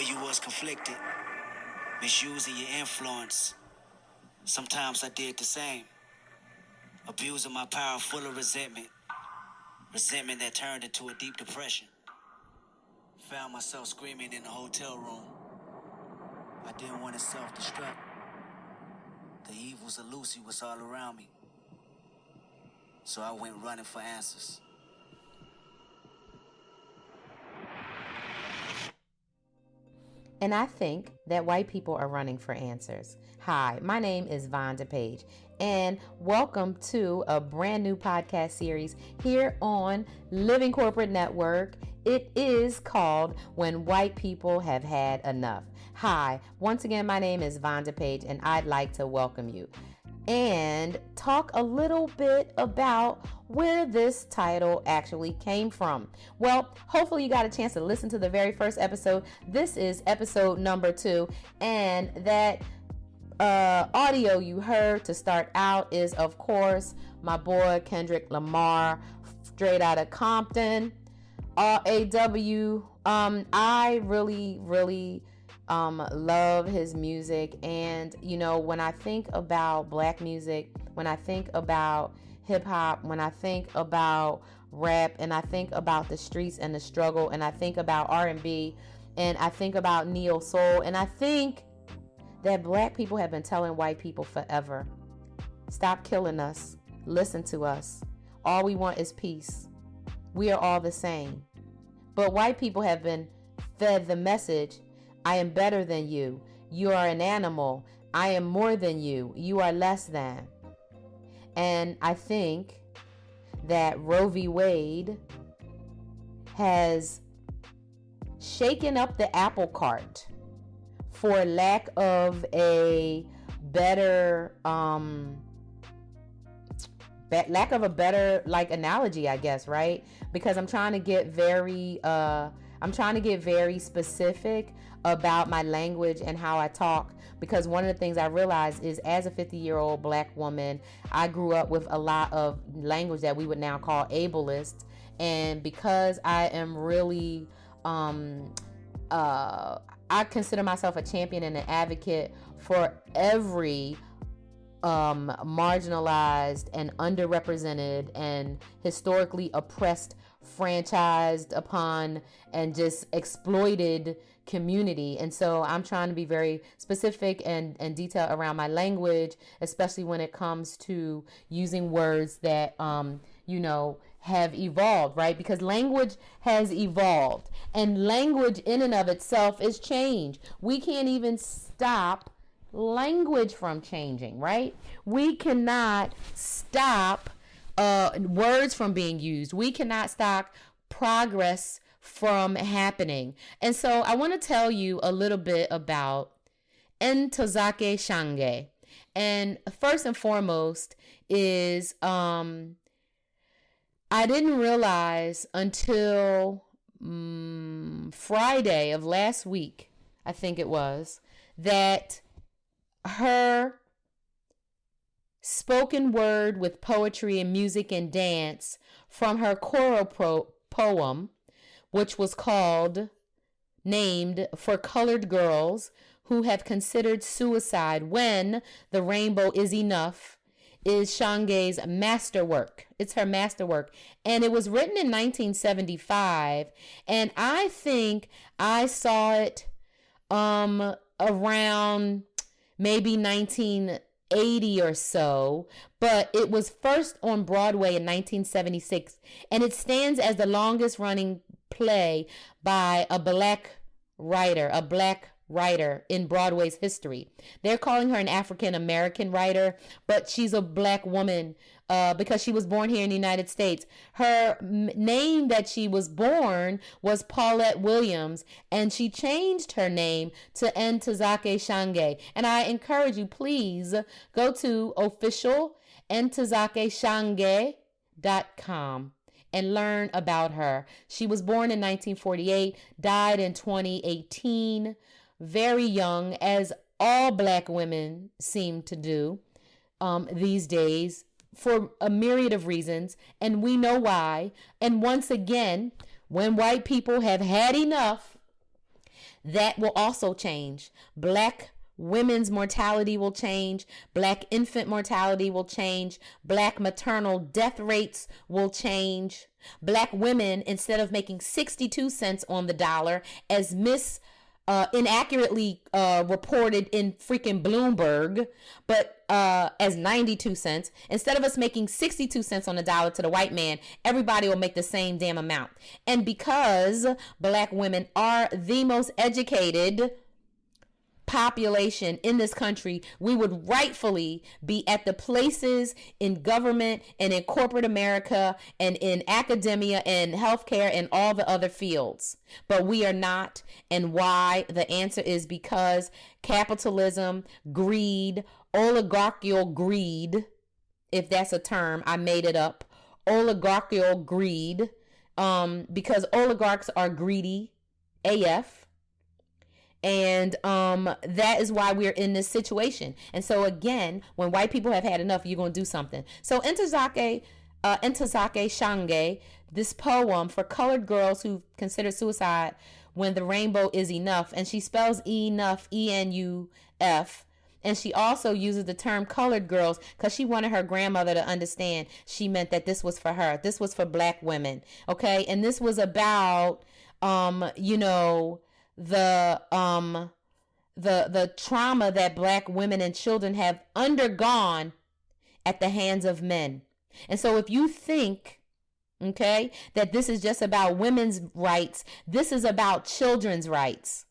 you was conflicted, misusing your influence. Sometimes I did the same, abusing my power full of resentment that turned into a deep depression. Found myself screaming in the hotel room. I didn't want to self-destruct. The evils of Lucy was all around me. So I went running for answers. And I think that white people are running for answers. Hi, my name is Vonda Page, and welcome to a brand new podcast series here on Living Corporate Network. It is called When White People Have Had Enough. Hi, once again, my name is Vonda Page, and I'd like to welcome you and talk a little bit about where this title actually came from. Well, hopefully you got a chance to listen to the very first episode. This is episode number 2, and that audio you heard to start out is, of course, my boy Kendrick Lamar, straight out of Compton, RAW. I really love his music, and when I think about black music, when I think about hip-hop, when I think about rap, and I think about the streets and the struggle, and I think about R&B, and I think about neo soul, and I think that black people have been telling white people forever, stop killing us, listen to us, all we want is peace, we are all the same. But white people have been fed the message, I am better than you. You are an animal. I am more than you. You are less than. And I think that Roe V Wade has shaken up the apple cart, for lack of a better analogy, I guess, right? Because I'm trying to get very specific about my language and how I talk, because one of the things I realized is, as a 50-year-old black woman, I grew up with a lot of language that we would now call ableist, and because I am really I consider myself a champion and an advocate for every marginalized and underrepresented and historically oppressed, franchised upon, and just exploited community. And so I'm trying to be very specific and detailed around my language, especially when it comes to using words that have evolved, right? Because language has evolved, and language in and of itself is change. We can't even stop language from changing, right? We cannot stop words from being used. We cannot stop progress from happening. And so I want to tell you a little bit about Ntozake Shange. And first and foremost is I didn't realize until Friday of last week, I think it was, that her spoken word with poetry and music and dance from her choral poem, which was named For Colored Girls Who Have Considered Suicide When the Rainbow Is Enough, is Shange's masterwork. It's her masterwork. And it was written in 1975. And I think I saw it around maybe 1980 or so, but it was first on Broadway in 1976, and it stands as the longest running play by a black writer in Broadway's history. They're calling her an African American writer, but she's a black woman because she was born here in the United States. Her name that she was born was Paulette Williams, and she changed her name to Ntozake Shange. And I encourage you, please go to officialntozakeshange.com and learn about her. She was born in 1948, died in 2018, very young, as all black women seem to do these days, for a myriad of reasons, and we know why. And once again, when white people have had enough, that will also change. Black women's mortality will change. Black infant mortality will change. Black maternal death rates will change. Black women, instead of making 62 cents on the dollar, as inaccurately reported in freaking Bloomberg, but as 92 cents, instead of us making 62 cents on the dollar to the white man, everybody will make the same damn amount. And because black women are the most educated population in this country, we would rightfully be at the places in government and in corporate America and in academia and healthcare and all the other fields. But we are not. And why? The answer is because capitalism, greed, oligarchical greed, if that's a term, I made it up. Oligarchical greed, because oligarchs are greedy AF. And that is why we're in this situation. And so again, when white people have had enough, you're going to do something. So Ntozake Shange, this poem for colored girls who consider suicide when the rainbow is enough. And she spells enough, E-N-U-F. And she also uses the term colored girls because she wanted her grandmother to understand she meant that this was for her. This was for black women. Okay. And this was about, the trauma that black women and children have undergone at the hands of men. And so if you think, okay, that this is just about women's rights, this is about children's rights.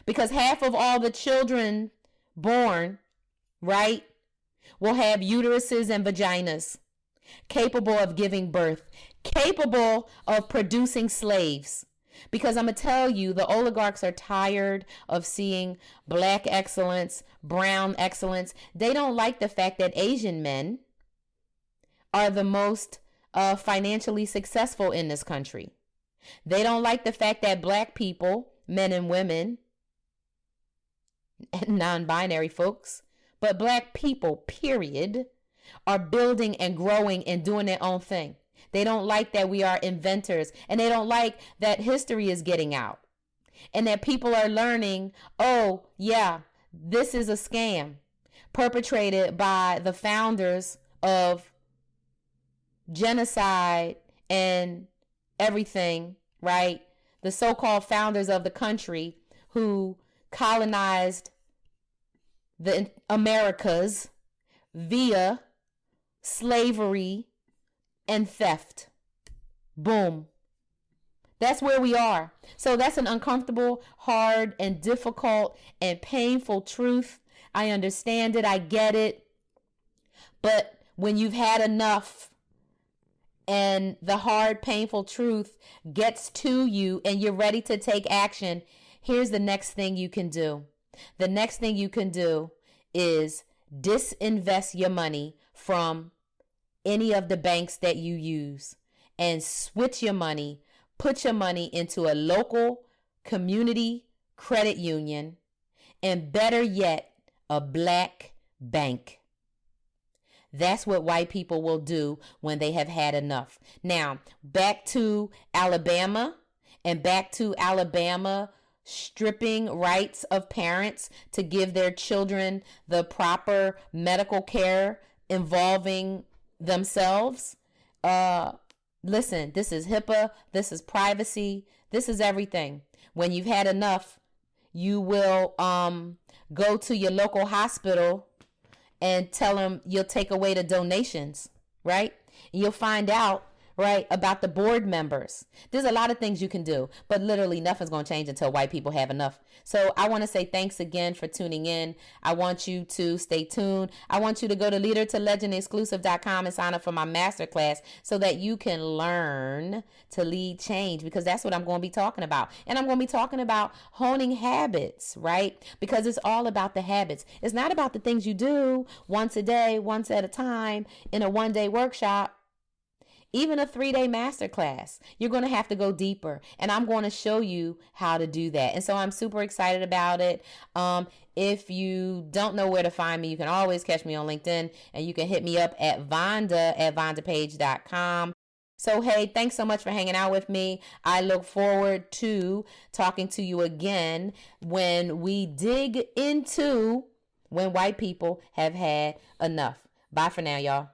Because half of all the children born, right, will have uteruses and vaginas, capable of giving birth, capable of producing slaves. Because I'm going to tell you, the oligarchs are tired of seeing black excellence, brown excellence. They don't like the fact that Asian men are the most financially successful in this country. They don't like the fact that black people, men and women, and non-binary folks, but black people, period, are building and growing and doing their own thing. They don't like that we are inventors, and they don't like that history is getting out and that people are learning, oh, yeah, this is a scam perpetrated by the founders of genocide and everything, right? The so-called founders of the country who colonized the Americas via slavery and theft. Boom. That's where we are. So that's an uncomfortable, hard, and difficult and painful truth. I understand it. I get it. But when you've had enough and the hard, painful truth gets to you and you're ready to take action, here's the next thing you can do. The next thing you can do is disinvest your money from any of the banks that you use and switch your money, put your money into a local community credit union, and better yet, a black bank. That's what white people will do when they have had enough. Now, back to Alabama stripping rights of parents to give their children the proper medical care involving themselves. Listen, this is HIPAA, this is privacy, this is everything. When you've had enough, you will go to your local hospital and tell them you'll take away the donations, right? And you'll find out, right, about the board members. There's a lot of things you can do, but literally nothing's going to change until white people have enough. So I want to say thanks again for tuning in. I want you to stay tuned. I want you to go to leadertolegendexclusive.com and sign up for my masterclass so that you can learn to lead change, because that's what I'm going to be talking about. And I'm going to be talking about honing habits, right? Because it's all about the habits. It's not about the things you do once a day, once at a time in a one-day workshop. Even a 3-day masterclass, you're going to have to go deeper. And I'm going to show you how to do that. And so I'm super excited about it. If you don't know where to find me, you can always catch me on LinkedIn, and you can hit me up at Vonda at VondaPage.com. So, hey, thanks so much for hanging out with me. I look forward to talking to you again when we dig into when white people have had enough. Bye for now, y'all.